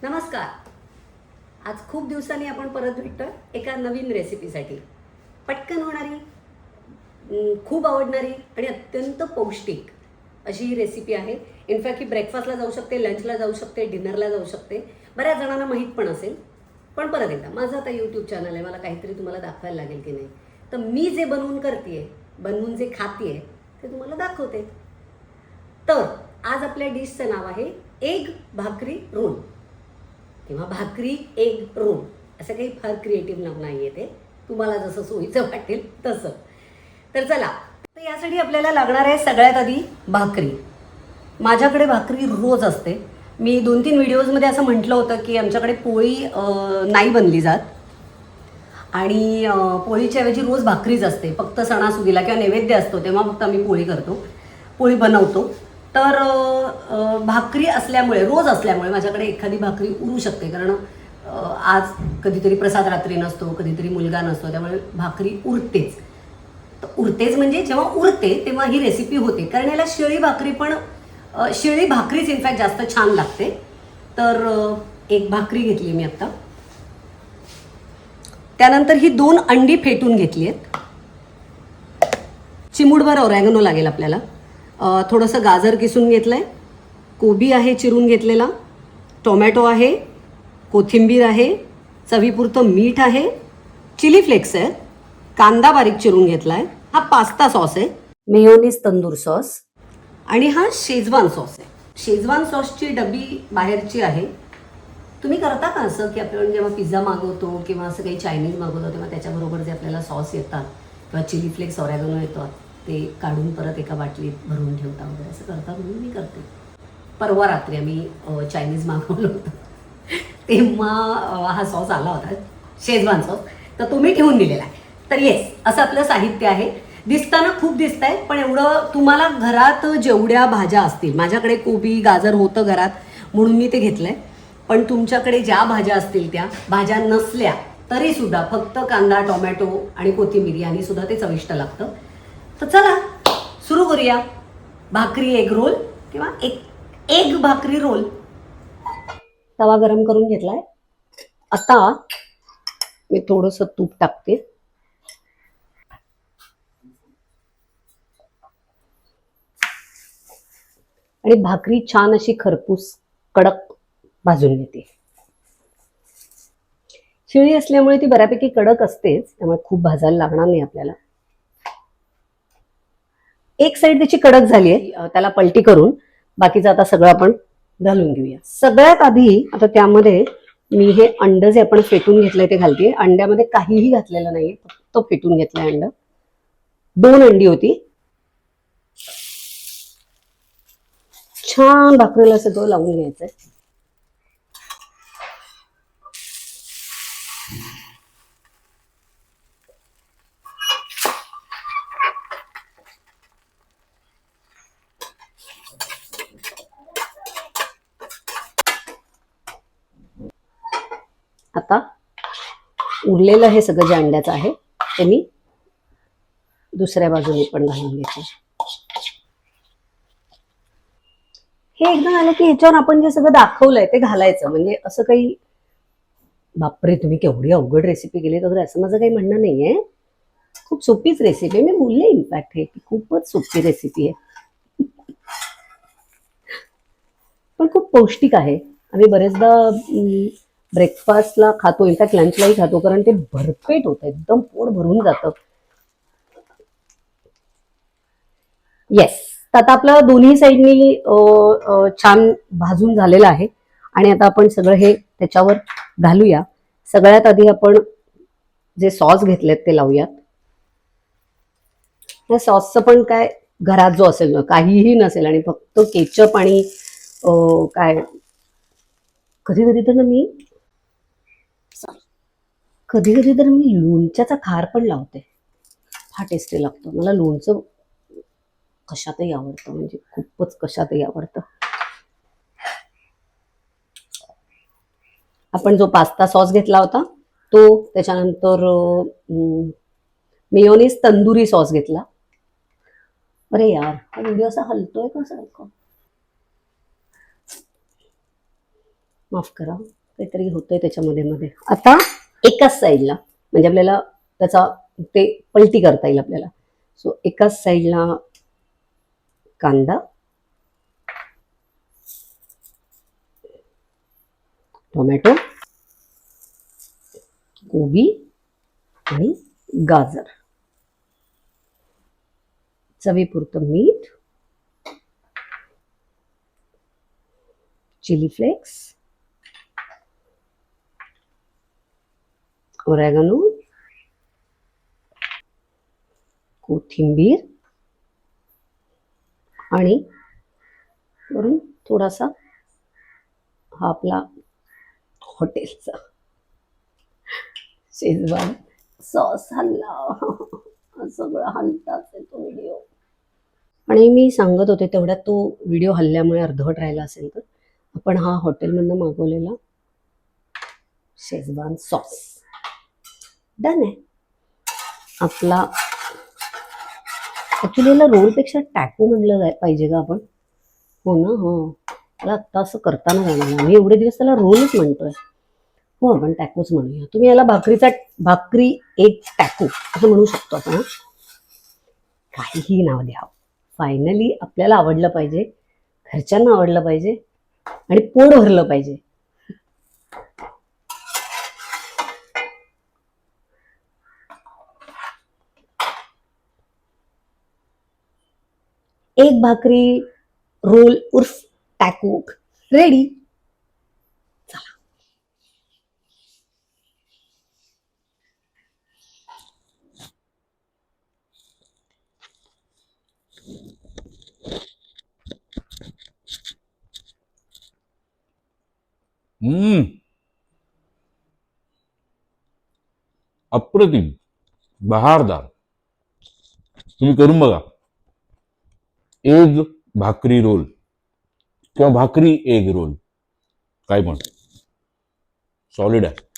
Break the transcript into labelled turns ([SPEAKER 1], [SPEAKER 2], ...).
[SPEAKER 1] नमस्कार. आज खूप दिवसांनी आपण परत भेटतोय एका नवीन रेसिपीसाठी. पटकन होणारी, खूप आवडणारी आणि अत्यंत पौष्टिक अशी ही रेसिपी आहे. इनफॅक्ट ही ब्रेकफास्टला जाऊ शकते, लंचला जाऊ शकते, डिनरला जाऊ शकते. बऱ्याच जणांना माहीत पण असेल. पण परत एकदा, माझं आता यूट्यूब चॅनल आहे, मला काहीतरी तुम्हाला दाखवायला लागेल की नाही. तर मी जे बनवून करते, बनवून जे खाते ते तुम्हाला दाखवते. तर आज आपल्या डिशचं नाव आहे एग भाकरी रोल किंवा भाकरी एग रोल. असं काही फार क्रिएटिव्ह नाव नाही आहे ते, तुम्हाला जसं सोयीचं वाटेल तसं. तर चला, तर यासाठी आपल्याला लागणार आहे सगळ्यात आधी भाकरी. माझ्याकडे भाकरी रोज असते. मी 2-3 व्हिडिओजमध्ये असं म्हटलं होतं की आमच्याकडे पोळी नाही बनली जात आणि पोळीच्या ऐवजी रोज भाकरीच असते. फक्त सणासुदीला किंवा नैवेद्य असतो तेव्हा फक्त आम्ही पोळी करतो, पोळी बनवतो. तर भाकरी असल्यामुळे, रोज असल्यामुळे माझ्याकडे एखादी भाकरी उरू शकते. कारण आज कधीतरी प्रसाद रात्री नसतो, कधीतरी मुलगा नसतो, त्यामुळे भाकरी उरतेच. तर उरतेच म्हणजे जेव्हा उरते तेव्हा ही रेसिपी होते. कारण याला शिळी भाकरी पण, शिळी भाकरीच इनफॅक्ट जास्त छान लागते. तर एक भाकरी घेतली मी आत्ता. त्यानंतर ही 2 अंडी फेटून घेतली आहेत. चिमूटभर ऑरॅगनो लागेल आपल्याला. थोडंसं गाजर किसून घेतलं आहे, कोबी आहे चिरून घेतलेला, टोमॅटो आहे, कोथिंबीर आहे, चवीपुरतं मीठ आहे, चिली फ्लेक्स आहे, कांदा बारीक चिरून घेतला आहे, हा पास्ता सॉस आहे, मेयोनीज तंदूर सॉस आणि हा शेजवान सॉस आहे. शेजवान सॉसची डबी बाहेरची आहे. तुम्ही करता का असं की आपण जेव्हा पिझ्झा मागवतो किंवा असं काही चायनीज मागवतो तेव्हा त्याच्याबरोबर जे आपल्याला सॉस येतात किंवा चिली फ्लेक्स ऑरॅगनो येतात ते काढून परत एका बाटलीत भरून ठेवता वगैरे असं करता? म्हणून मी करते. परवा रात्री आम्ही चायनीज मागवलं होतं तेव्हा हा सॉस आला होता, शेजवान सॉस, तर तो मी ठेवून दिलेला आहे. तर येस, असं आपलं साहित्य आहे. दिसताना खूप दिसत आहे, पण एवढं तुम्हाला घरात जेवढ्या भाज्या असतील, माझ्याकडे कोबी गाजर होतं घरात म्हणून मी ते घेतलं आहे. पण तुमच्याकडे ज्या भाज्या असतील, त्या भाज्या नसल्या तरीसुद्धा फक्त कांदा, टोमॅटो आणि कोथिंबीर यांनी सुद्धा ते चविष्ट लागतं. तर चला सुरू करूया. भाकरी एग रोल किंवा एग भाकरी रोल. तवा गरम करून घेतलाय. आता मी थोडंसं तूप टाकते. आणि भाकरी छान अशी खरपूस कडक भाजून घेते. शिळी असल्यामुळे ती बऱ्यापैकी कडक असतेच, त्यामुळे खूप भाजायला लागणार नाही आपल्याला. एक साईड त्याची कडक झाली आहे, त्याला पलटी करून बाकीचं आता सगळं आपण घालून घेऊया. सगळ्यात आधी आता त्यामध्ये मी हे अंड जे आपण फेटून घेतलंय ते घालते. अंड्यामध्ये काहीही घातलेलं नाही, फक्त फेटून घेतलंय अंड. 2 अंडी होती. छान भाकरीला सगळं लावून घ्यायचंय. आता उरलेलं हे सगळं जे अंड्याचं आहे ते मी दुसऱ्या बाजूने पण घालून घेते. हे एकदा आलं की ह्याच्यावर आपण जे सगळं दाखवलंय ते घालायचं. म्हणजे असं काही बापरे तुम्ही केवढी अवघड रेसिपी केली तर असं माझं काही म्हणणं नाहीये. खूप सोपीच रेसिपी आहे. मी बोलले इनफॅक्ट हे की खूपच सोपी रेसिपी आहे, पण खूप पौष्टिक आहे. आम्ही बरेचदा ब्रेकफास्टला खातो, इनफॅक्ट लंचलाही खातो, कारण ते भरपेट होतं, एकदम पोट भरून जातं. येस, आता आपलं दोन्ही साईडनी छान भाजून झालेलं आहे. आणि आता आपण सगळं हे त्याच्यावर घालूया. सगळ्यात आधी आपण जे सॉस घेतलेत ते लावूयात. या सॉसचं पण काय, घरात जो असेल ना, काहीही नसेल आणि फक्त केचप आणि काय, कधी कधी तर ना मी कधी कधी तर मी लोणच्याचा खार पण लावते. हा टेस्टी लागतो. मला लोणचं कशातही आवडतं, म्हणजे खूपच कशातही आवडतं. आपण जो पास्ता सॉस घेतला होता तो, त्याच्यानंतर मेयोनीज तंदुरी सॉस घेतला. अरे यार, हा व्हिडिओ असा हलतोय का सारखं? माफ करा, काहीतरी होतंय त्याच्यामध्ये मध्ये. आता एकाच साईडला म्हणजे आपल्याला त्याचा ते पलटी करता येईल आपल्याला. सो एकाच साईडला कांदा, टोमॅटो, कोबी आणि गाजर, चवीपुरतं मीठ, चिली फ्लेक्स, ओरॅगनो, कोथिंबीर आणि वरून थोडासा हा आपला हॉटेलचा शेजवान सॉस हल्ला. सगळं हलताच येतो व्हिडिओ. आणि मी सांगत होते तेवढ्यात तो व्हिडिओ हल्ल्यामुळे अर्धवट राहिला असेल तर आपण हा हॉटेलमधनं मागवलेला शेजवान सॉस डन आहे आपला. ॲक्च्युली याला रोलपेक्षा टॅको म्हणलं पाहिजे का आपण? हो ना. हो, मला आत्ता असं करताना जाणार, मी एवढे दिवस त्याला रोलच म्हणतोय. हो, आपण टॅकोच म्हणूया. तुम्ही याला भाकरी एक टॅको असं म्हणू शकतो आपण. काहीही नाव द्या, फायनली आपल्याला आवडलं पाहिजे, घरच्यांना आवडलं पाहिजे आणि पोट भरलं पाहिजे. एक भाकरी रोल उर्फ टॅको रेडी.
[SPEAKER 2] अप्रतिम, बहारदार. तुम्ही करून बघा. एग भाकरी रोल किंवा भाकरी एग रोल, काय पण सॉलिड आहे.